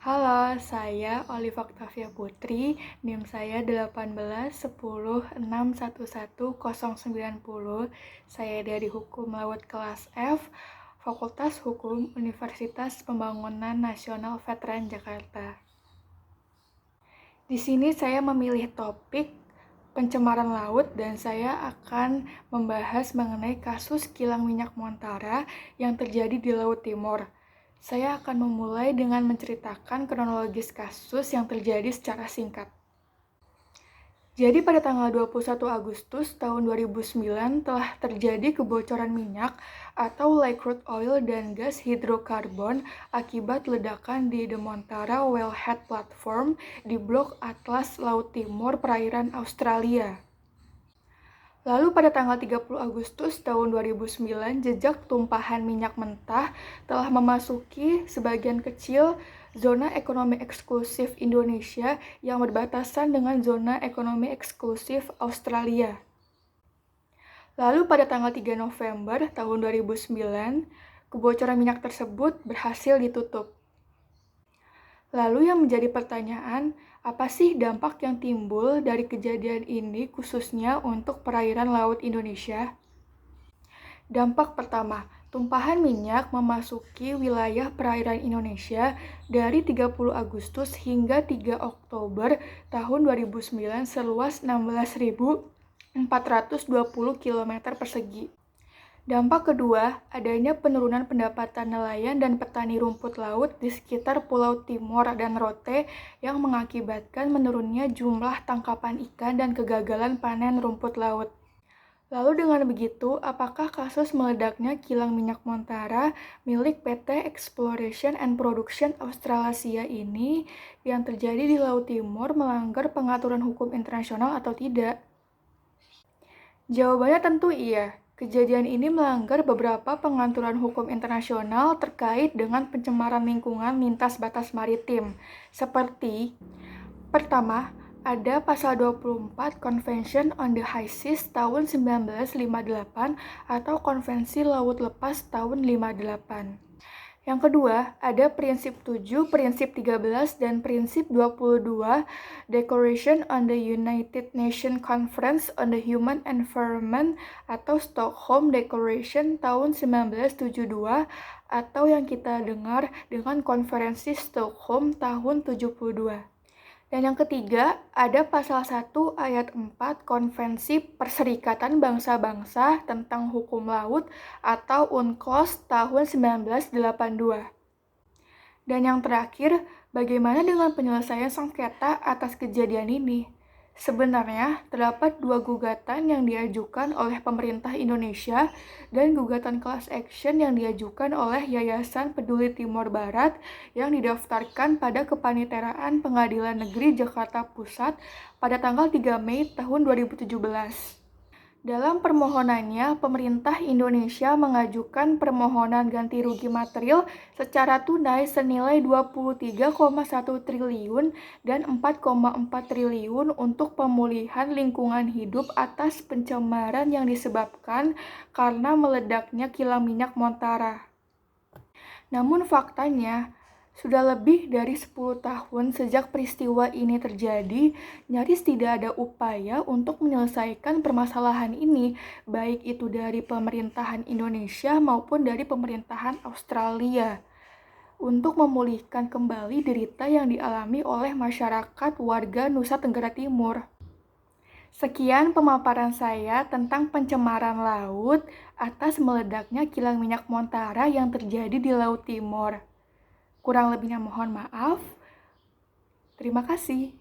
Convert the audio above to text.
Halo, saya Olive Octavia Putri, NIM saya 1810611090. Saya dari Hukum Laut kelas F, Fakultas Hukum Universitas Pembangunan Nasional Veteran Jakarta. Di sini saya memilih topik pencemaran laut dan saya akan membahas mengenai kasus kilang minyak Montara yang terjadi di Laut Timur. Saya akan memulai dengan menceritakan kronologis kasus yang terjadi secara singkat. Jadi pada tanggal 21 Agustus tahun 2009 telah terjadi kebocoran minyak atau light crude oil dan gas hidrokarbon akibat ledakan di The Montara Wellhead Platform di Blok Atlas Laut Timur perairan Australia. Lalu pada tanggal 30 Agustus tahun 2009, jejak tumpahan minyak mentah telah memasuki sebagian kecil zona ekonomi eksklusif Indonesia yang berbatasan dengan zona ekonomi eksklusif Australia. Lalu pada tanggal 3 November tahun 2009, kebocoran minyak tersebut berhasil ditutup. Lalu yang menjadi pertanyaan, apa sih dampak yang timbul dari kejadian ini khususnya untuk perairan laut Indonesia? Dampak pertama, tumpahan minyak memasuki wilayah perairan Indonesia dari 30 Agustus hingga 3 Oktober tahun 2009 seluas 16.420 km persegi. Dampak kedua, adanya penurunan pendapatan nelayan dan petani rumput laut di sekitar Pulau Timor dan Rote yang mengakibatkan menurunnya jumlah tangkapan ikan dan kegagalan panen rumput laut. Lalu dengan begitu, apakah kasus meledaknya kilang minyak Montara milik PT Exploration and Production Australasia ini yang terjadi di Laut Timur melanggar pengaturan hukum internasional atau tidak? Jawabannya tentu iya. Kejadian ini melanggar beberapa pengaturan hukum internasional terkait dengan pencemaran lingkungan lintas batas maritim, seperti pertama, ada pasal 24 Convention on the High Seas tahun 1958 atau Konvensi Laut Lepas tahun 58. Yang kedua, ada prinsip 7, prinsip 13, dan prinsip 22 Declaration on the United Nations Conference on the Human Environment atau Stockholm Declaration tahun 1972 atau yang kita dengar dengan Konferensi Stockholm tahun 72. Dan yang ketiga, ada pasal 1 ayat 4 Konvensi Perserikatan Bangsa-Bangsa tentang Hukum Laut atau UNCLOS tahun 1982. Dan yang terakhir, bagaimana dengan penyelesaian sengketa atas kejadian ini? Sebenarnya, terdapat 2 gugatan yang diajukan oleh pemerintah Indonesia dan gugatan class action yang diajukan oleh Yayasan Peduli Timor Barat yang didaftarkan pada Kepaniteraan Pengadilan Negeri Jakarta Pusat pada tanggal 3 Mei tahun 2017. Dalam permohonannya, pemerintah Indonesia mengajukan permohonan ganti rugi material secara tunai senilai 23,1 triliun dan 4,4 triliun untuk pemulihan lingkungan hidup atas pencemaran yang disebabkan karena meledaknya kilang minyak Montara. Namun faktanya, sudah lebih dari 10 tahun sejak peristiwa ini terjadi, nyaris tidak ada upaya untuk menyelesaikan permasalahan ini, baik itu dari pemerintahan Indonesia maupun dari pemerintahan Australia, untuk memulihkan kembali derita yang dialami oleh masyarakat warga Nusa Tenggara Timur. Sekian pemaparan saya tentang pencemaran laut atas meledaknya kilang minyak Montara yang terjadi di Laut Timur. Kurang lebihnya mohon maaf. Terima kasih.